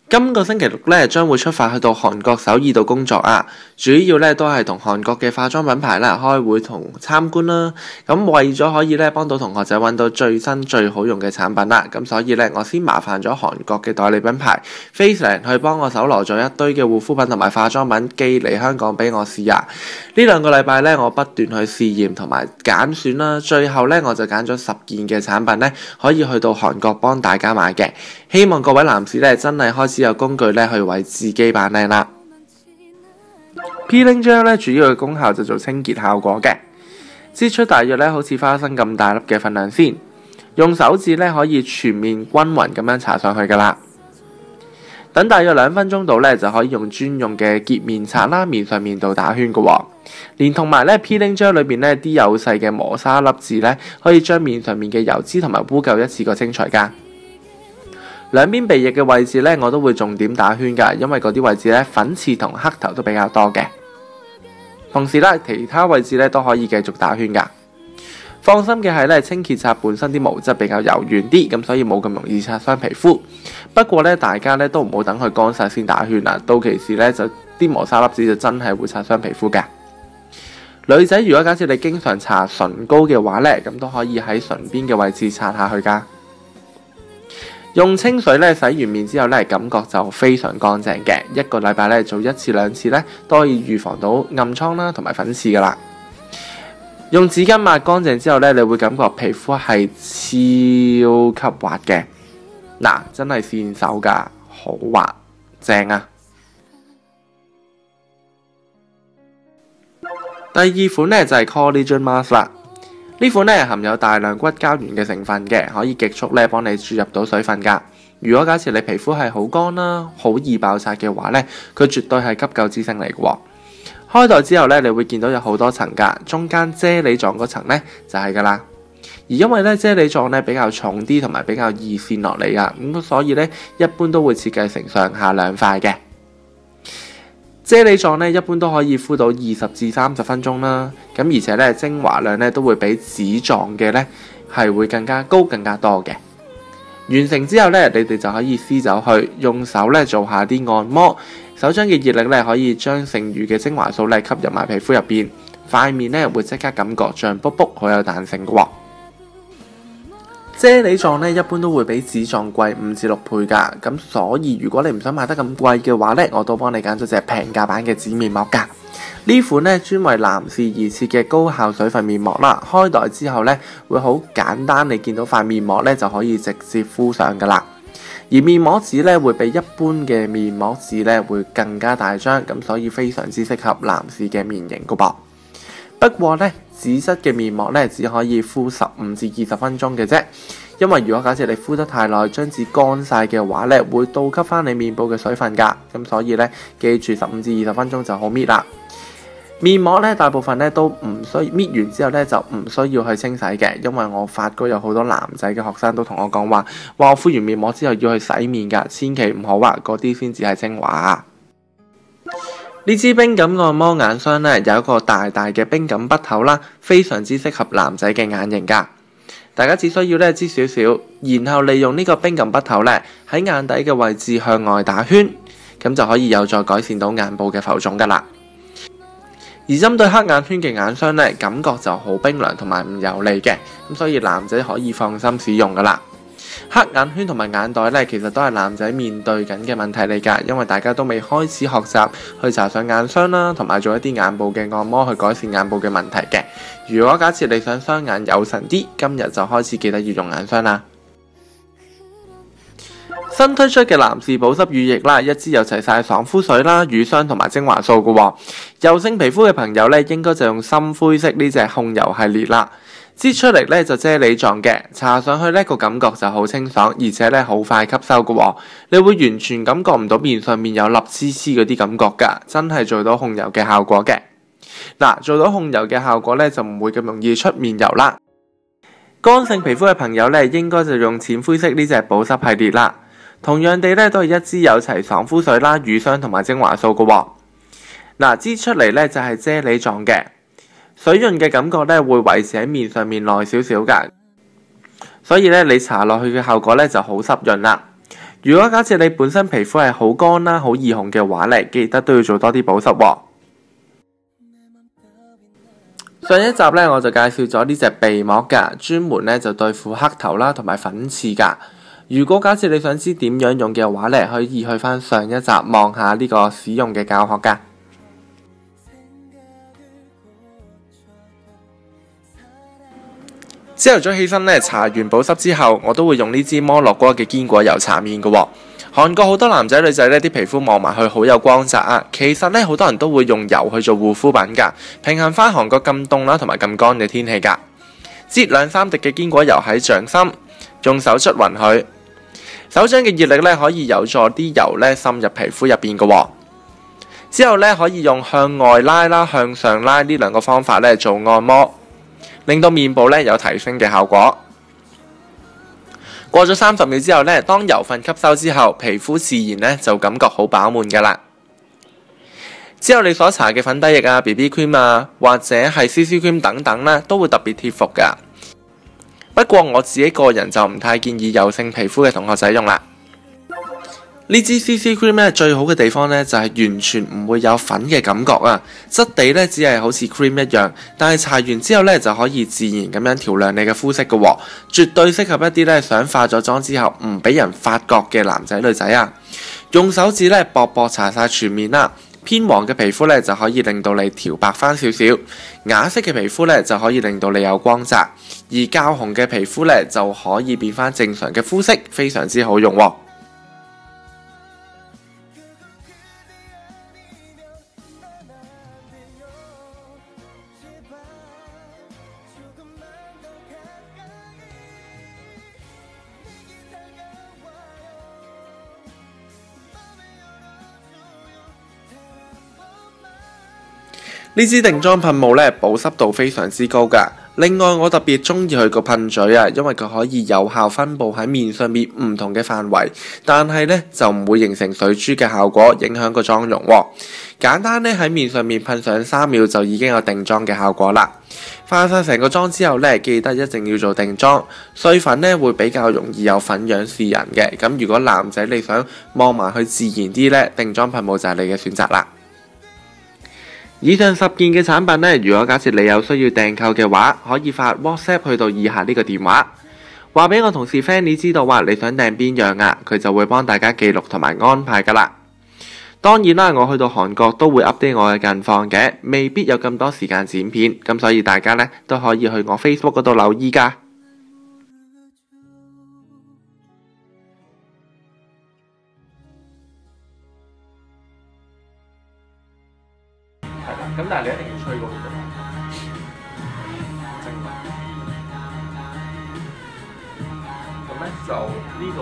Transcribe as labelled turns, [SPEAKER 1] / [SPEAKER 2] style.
[SPEAKER 1] 今個星期六咧，將會出發去到韓國首爾度工作啊！主要咧都係同韓國嘅化妝品牌啦開會同參觀啦。咁為咗可以咧幫到同學仔揾到最新最好用嘅產品啦，咁所以咧我先麻煩咗韓國嘅代理品牌 Faceland 去幫我搜羅咗一堆嘅護膚品同埋化妝品寄嚟香港俾我試下。呢2個禮拜咧，我不斷去試驗同埋揀選啦，最後咧我就揀咗10件嘅產品咧，可以去到韓國幫大家買嘅。希望各位男士咧真係開始有工具咧去為自己扮靚啦。Peeling Gel 咧主要嘅功效就做清潔效果嘅，擠出大約咧好似花生咁大粒嘅份量先，用手指咧可以全面均勻咁樣搽上去噶啦。等大約2分鐘度咧就可以用專用嘅潔面刷啦，面上面度打圈嘅喎。連同埋咧 Peeling Gel 裏邊咧啲幼細嘅磨砂粒子咧，可以將面上面嘅油脂同埋污垢一次過清除噶。兩邊鼻翼嘅位置咧，我都會重點打圈噶，因為嗰啲位置咧粉刺同黑頭都比較多嘅。同時咧，其他位置咧都可以繼續打圈噶。放心嘅係咧，清潔刷本身啲毛質比較柔軟啲，咁所以冇咁容易擦傷皮膚。不過咧，大家咧都唔好等佢乾晒先打圈啦，到其時咧就啲磨砂粒子就真係會擦傷皮膚噶。女仔如果假設你經常搽唇膏嘅話咧，咁都可以喺唇邊嘅位置擦下去噶。用清水咧洗完面之後咧，感覺就非常乾淨嘅。1個禮拜咧做1次2次咧，都可以預防到暗瘡啦同埋粉刺噶啦。用紙巾抹乾淨之後咧，你會感覺皮膚係超級滑嘅。嗱，真係線手噶，好滑，正啊！第2款咧就係 Collagen Mask 啦。呢款咧含有大量骨膠原嘅成分嘅，可以極速咧幫你注入到水分噶。如果假設你皮膚係好乾啦，好易爆拆嘅話咧，佢絕對係急救之星嚟嘅喎。開袋之後咧，你會見到有好多層噶，中間啫喱狀嗰層咧就係噶啦。而因為咧啫喱狀咧比較重啲，同埋比較易散落嚟噶，咁所以咧一般都會設計成上下2塊嘅。啫喱狀咧一般都可以敷到20至30分鐘啦，咁而且咧精華量咧都會比紙狀嘅咧係會更加高更加多嘅。完成之後咧，你哋就可以撕走去，用手咧做下啲按摩，手掌嘅熱力咧可以將剩餘嘅精華素咧吸入埋皮膚入邊，塊面咧會即刻感覺脹卜卜，好有彈性嘅喎。啫喱狀咧一般都會比紙狀貴5至6倍㗎，咁所以如果你唔想買得咁貴嘅話咧，我都幫你揀咗隻平價版嘅紙面膜㗎。呢款咧專為男士而設嘅高效水分面膜啦，開袋之後咧會好簡單，你見到塊面膜咧就可以直接敷上㗎啦。而面膜紙咧會比一般嘅面膜紙咧會更加大張，咁所以非常之適合男士嘅面型㗎噃。不過咧，紙質嘅面膜咧只可以敷15至20分鐘嘅啫，因為如果假設你敷得太耐，張紙乾晒嘅話咧，會倒吸翻你面部嘅水分㗎，咁所以咧記住15至20分鐘就好搣啦。面膜咧大部分咧都唔需搣完之後咧就唔需要去清洗嘅，因為我發覺有好多男仔嘅學生都同我講話我敷完面膜之後要去洗面㗎，千祈唔好啊，嗰啲先至係精華啊。呢支冰感按摩眼霜咧有一個大大嘅冰感筆頭啦，非常之適合男仔嘅眼型噶。大家只需要咧擠少少，然後利用呢個冰感筆頭咧喺眼底嘅位置向外打圈，咁就可以有助改善到眼部嘅浮腫噶啦。而針對黑眼圈嘅眼霜咧，感覺就好冰涼同埋唔油膩嘅，咁所以男仔可以放心使用噶啦。黑眼圈同埋眼袋咧，其實都係男仔面對緊嘅問題嚟㗎，因為大家都未開始學習去搽上眼霜啦，同埋做一啲眼部嘅按摩去改善眼部嘅問題嘅。如果假設你想雙眼有神啲，今日就開始記得要用眼霜啦。新推出嘅男士保濕乳液啦，一支有齊晒爽膚水啦、乳霜同埋精華素㗎喎。油性皮膚嘅朋友咧，應該就用深灰色呢隻控油系列啦。擠出嚟咧就啫喱狀嘅，搽上去咧個感覺就好清爽，而且咧好快吸收㗎喎。你會完全感覺唔到面上面有粒黐黐嗰啲感覺㗎，真係做到控油嘅效果嘅。嗱，做到控油嘅效果咧就唔會咁容易出面油啦。乾性皮膚嘅朋友咧，應該就用淺灰色呢隻保濕系列啦。同樣地咧，都係一支有齊爽膚水啦、乳霜同埋精華素㗎喎。嗱，擠出嚟咧就係啫喱狀嘅。水潤嘅感覺咧會維持喺面上面耐少少㗎，所以咧你搽落去嘅效果咧就好濕潤啦。如果假設你本身皮膚係好乾啦、好易紅嘅話咧，記得都要做多啲保濕喎。上一集咧我就介紹咗呢隻鼻膜㗎，專門咧就對付黑頭啦同埋粉刺㗎。如果假設你想知點樣用嘅話咧，可以去翻上一集望下呢個使用嘅教學㗎。朝頭早起身咧，搽完保濕之後，我都會用呢支摩洛哥嘅堅果油搽面嘅喎。韓國好多男仔女仔呢啲皮膚望埋去好有光澤啊。其實呢，好多人都會用油去做護膚品㗎，平衡翻韓國咁凍啦同埋咁乾嘅天氣㗎。擠2-3滴嘅堅果油喺掌心，用手捽勻佢。手掌嘅熱力呢，可以有助啲油呢滲入皮膚入邊嘅喎。之後呢，可以用向外拉啦、向上拉呢兩個方法呢做按摩，令到面部咧有提升嘅效果。過咗30秒之後咧，當油分吸收之後，皮膚自然咧就感覺好飽滿噶啦。之後你所搽嘅粉底液啊、BB cream 啊，或者係 CC cream 等等咧，都會特別貼服噶。不過我自己個人就唔太建議油性皮膚嘅同學使用啦。呢支 CC cream 咧最好嘅地方咧就係完全唔會有粉嘅感覺啊，質地咧只係好似 cream 一樣，但係搽完之後咧就可以自然咁樣調亮你嘅膚色嘅喎，絕對適合一啲咧想化咗妝之後唔俾人發覺嘅男仔女仔啊！用手指咧薄薄搽晒全面啦，偏黃嘅皮膚咧就可以令到你調白翻少少，啞色嘅皮膚咧就可以令到你有光澤，而較紅嘅皮膚咧就可以變翻正常嘅膚色，非常之好用喎。呢支定妝噴霧咧，保濕度非常之高㗎。另外，我特別中意佢個噴嘴啊，因為佢可以有效分佈喺面上面唔同嘅範圍，但係咧就唔會形成水珠嘅效果，影響個妝容喎。簡單咧喺面上面噴上3秒就已經有定妝嘅效果啦。化晒成個妝之後咧，記得一定要做定妝，碎粉咧會比較容易有粉樣示人嘅。咁如果男仔你想望埋去自然啲咧，定妝噴霧就係你嘅選擇啦。以上10件嘅產品呢，如果假設你有需要訂購嘅話，可以發 WhatsApp 去到以下呢個電話，話俾我同事 Fanny 知道話你想訂邊樣啊，佢就會幫大家記錄同埋安排噶啦。當然啦，我去到韓國都會 update 我嘅近況嘅，未必有咁多時間剪片，咁所以大家呢都可以去我 Facebook 嗰度留意噶。咁但係你一定要吹過佢㗎嘛，咁咧就呢度。